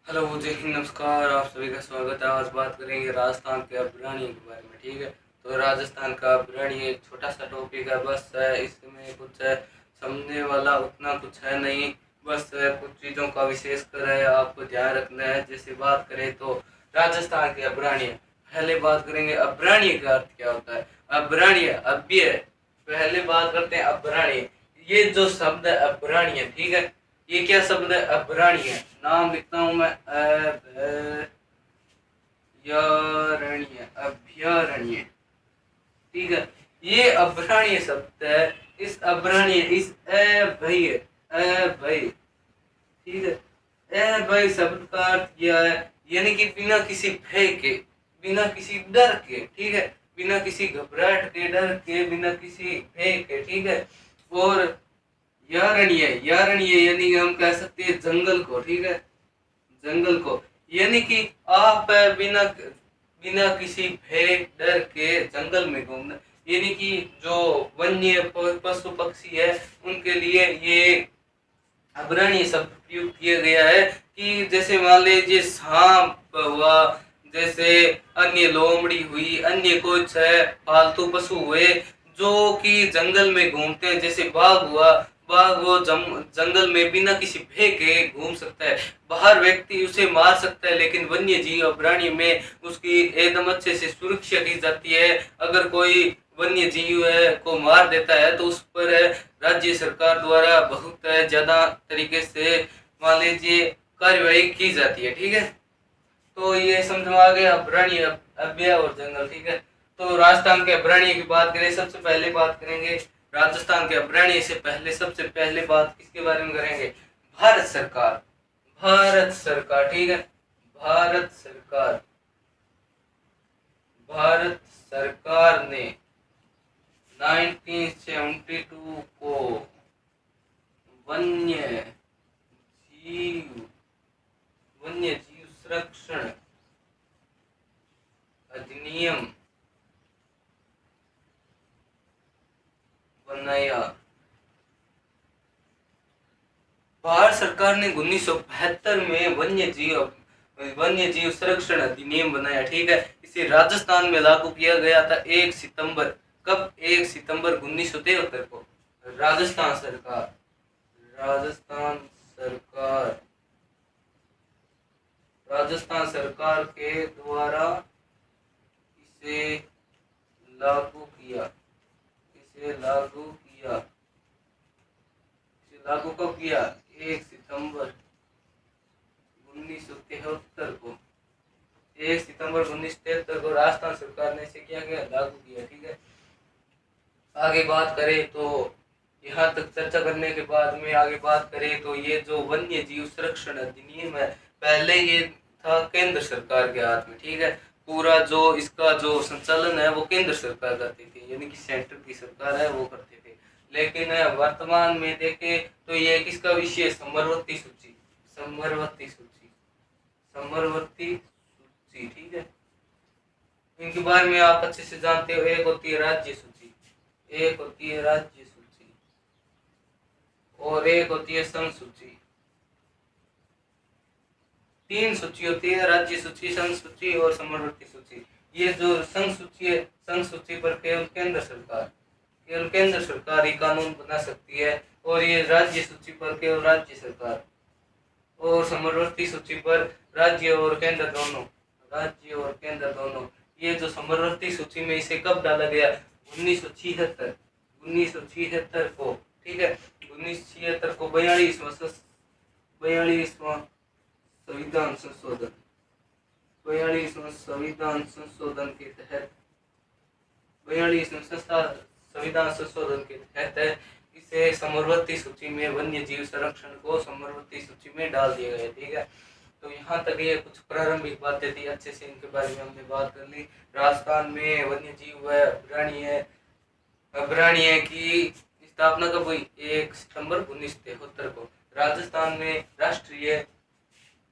Hello जय हिंद, नमस्कार। आप सभी का स्वागत है। आज बात करेंगे राजस्थान के अभयारण्य के बारे में। ठीक है, तो राजस्थान का अभयारण्य एक छोटा सा टॉपिक है, बस है इसमें कुछ है समझने वाला उतना कुछ है नहीं। बस है कुछ चीज़ों का विशेष कर है, आपको ध्यान रखना है। जैसे बात करें तो राजस्थान के अभयारण्य, पहले बात करेंगे अभयारण्य का अर्थ क्या होता है। अभयारण्य अभ्य, पहले बात करते हैं अभयारण्य। ये जो शब्द है अभयारण्य, ठीक है, ये क्या शब्द है अभयारण्य। नाम लिखता हूं मैं अभयारण्य, अभयारण्य। ठीक है, ये अभयारण्य शब्द है। इस अभयारण्य, इस अभय, अभय, ठीक है, अभय शब्द का अर्थ क्या है, यानी कि बिना किसी भय के, बिना किसी डर के, ठीक है, बिना किसी घबराहट के, डर के, बिना किसी भय के, ठीक है। और यारण्य, यारण्य यानी कि हम कह सकते हैं जंगल को, ठीक है, जंगल को, यानी कि आप बिना बिना किसी भय डर के जंगल में घूमना, यानी कि जो वन्य पशु पक्षी है उनके लिए ये अभयारण्य शब्द प्रयोग किया गया है। कि जैसे मान लीजिए सांप हुआ, जैसे अन्य लोमड़ी हुई, अन्य कुछ है पालतू पशु हुए जो कि जंगल में घूमते हैं, जैसे बाघ हुआ, बाघ वो जंगल में बिना किसी भय के घूम सकता है। बाहर व्यक्ति उसे मार सकता है, लेकिन वन्य जीव अभयारण्य में उसकी एकदम अच्छे से सुरक्षा की जाती है। अगर कोई वन्य जीव है को मार देता है तो उस पर राज्य सरकार द्वारा बहुत ज्यादा तरीके से मान लीजिए कार्यवाही की जाती है। ठीक है, तो ये समझ में आ गया अभयारण्य, अभय और जंगल। ठीक है, तो राजस्थान के अभयारण्य की बात करें, सबसे पहले बात करेंगे राजस्थान के अभयारण्य से पहले सबसे पहले बात किसके बारे में करेंगे, भारत सरकार। भारत सरकार, ठीक है, भारत सरकार, भारत सरकार ने 1972 को वन्य जीव, वन्य जीव संरक्षण अधिनियम बनाया। भारत सरकार ने 1972 में वन्य जीव संरक्षण अधिनियम बनाया। ठीक है, इसे राजस्थान में लागू किया गया था 1 सितंबर, कब, 1 सितंबर 1973 को। राजस्थान सरकार, राजस्थान सरकार, राजस्थान सरकार के द्वारा इसे लागू किया, इसे लागू किया, इसे लागू कब किया, 1 सितंबर 1973 को, 1 सितंबर 1973 को राजस्थान सरकार ने इसे क्या किया, लागू किया। ठीक है, आगे बात करें तो यहाँ तक चर्चा करने के बाद में आगे बात करें तो ये जो वन्य जीव संरक्षण अधिनियम है, पहले ये था केंद्र सरकार के हाथ में। ठीक है, पूरा जो इसका जो संचालन है वो केंद्र सरकार करती थी, यानी कि सेंटर की सरकार है वो करते थे। लेकिन वर्तमान में देखें तो ये किसका विषय, समरवर्ती सूची, समरवर्ती सूची, समरवर्ती सूची। ठीक है, इनके बारे में आप अच्छे से जानते हो। एक होती है राज्य सूची, एक होती है राज्य सूची, और एक होती है संघ सूची। 3 सूची होती है, राज्य सूची, संघ सूची और समवर्ती सूची। ये जो संघ सूची है, संघ सूची पर केवल केंद्र सरकार, केवल केंद्र सरकार ही कानून बना सकती है, और ये राज्य सूची पर केवल राज्य सरकार, और समवर्ती सूची पर राज्य और केंद्र दोनों, राज्य और केंद्र दोनों। ये जो समवर्ती सूची में इसे कब डाला गया, 1976, 1976 को। ठीक है, 1976 को 42वां संविधान संशोधन, 42वां संविधान संशोधन के तहत, 42वें संविधान संशोधन के तहत इसे समवर्ती सूची में, वन्य जीव संरक्षण को समवर्ती सूची में डाल दिया गया। ठीक है, तो यहाँ तक ये कुछ प्रारंभिक बातें थी, अच्छे से इनके बारे में हमने बात कर ली। राजस्थान में वन्य जीव है, अभयारण्य, अभयारण्य की स्थापना कब हुई, 1 सितंबर 1973 को। राजस्थान में राष्ट्रीय,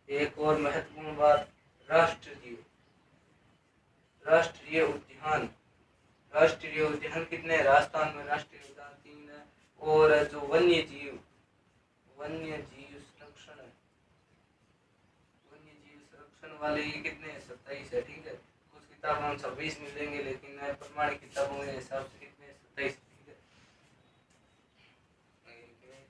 एक और महत्वपूर्ण बात, राष्ट्रीय, राष्ट्रीय उद्यान, राष्ट्रीय उद्यान कितने, राजस्थान में राष्ट्रीय उद्यान 3 है। और जो वन्य जीव, वन्य जीव संरक्षण, वन्य ऑप्शन वाले ये कितने हैं, 27 है। ठीक है, कुछ किताबों में 26 मिलेंगे, लेकिन प्रमाणिक किताबों के हिसाब से कितने, 27। ठीक है, एक मिनट।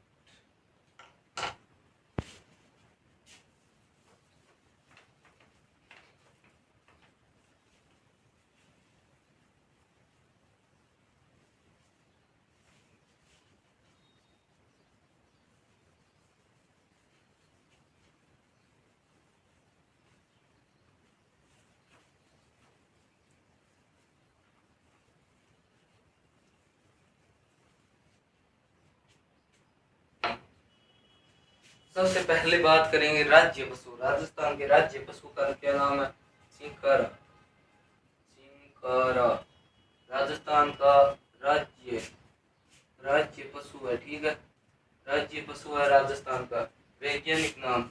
सबसे पहले बात करेंगे राज्य पशु। राजस्थान के राज्य पशु का क्या नाम है, चिंकारा। चिंकारा राजस्थान का राज्य राज्य पशु है। ठीक है, राज्य पशु है राजस्थान का। वैज्ञानिक नाम,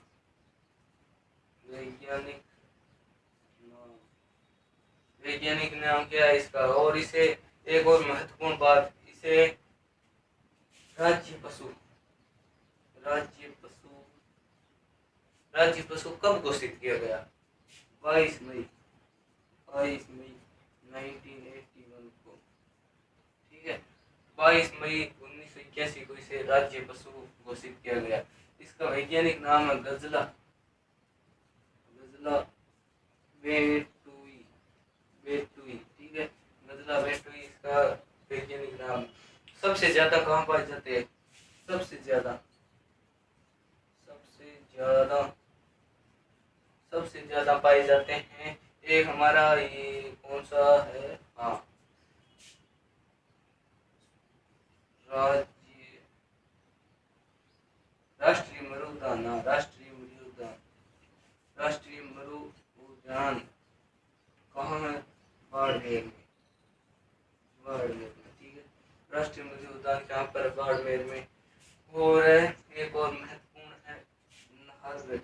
वैज्ञानिक नाम, वैज्ञानिक नाम क्या है इसका। और इसे एक और महत्वपूर्ण बात, इसे राज्य पशु, राज्य पशु, राज्य पशु कब घोषित किया गया, 22 मई 1981 को। ठीक है, 22 मई 1981 को इसे राज्य पशु घोषित किया गया। इसका वैज्ञानिक नाम है गजला, गजला वेटुई, वेटुई। ठीक है, गजला वेटुई इसका वैज्ञानिक नाम। सबसे ज्यादा कहाँ पाए जाते हैं, सबसे ज्यादा, सबसे ज्यादा, सबसे ज्यादा पाए जाते हैं। एक हमारा ये कौन सा है, हाँ, राज्य, राष्ट्रीय मरुउद्यान, राष्ट्रीय मरुउद्यान, राष्ट्रीय मरु उद्यान कहाँ है, बाड़मेर में, बाड़मेर में। ठीक है, राष्ट्रीय मरु उद्यान यहाँ पर बाड़मेर में। और एक और महत्वपूर्ण है नाहरगढ़,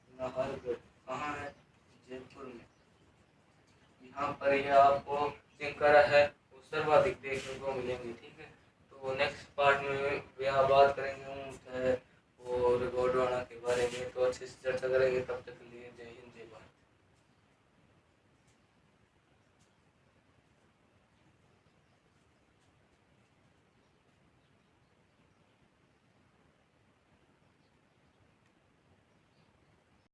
नाहरगढ़ कहाँ है, जयपुर में। यहाँ पर यह आपको चिंकारा है वो सर्वाधिक देखने को मिलेंगे। ठीक है, तो नेक्स्ट पार्ट में यह बात करेंगे ऊँट है और गोंडवाना के बारे में, तो अच्छे से चर्चा करेंगे। तब तक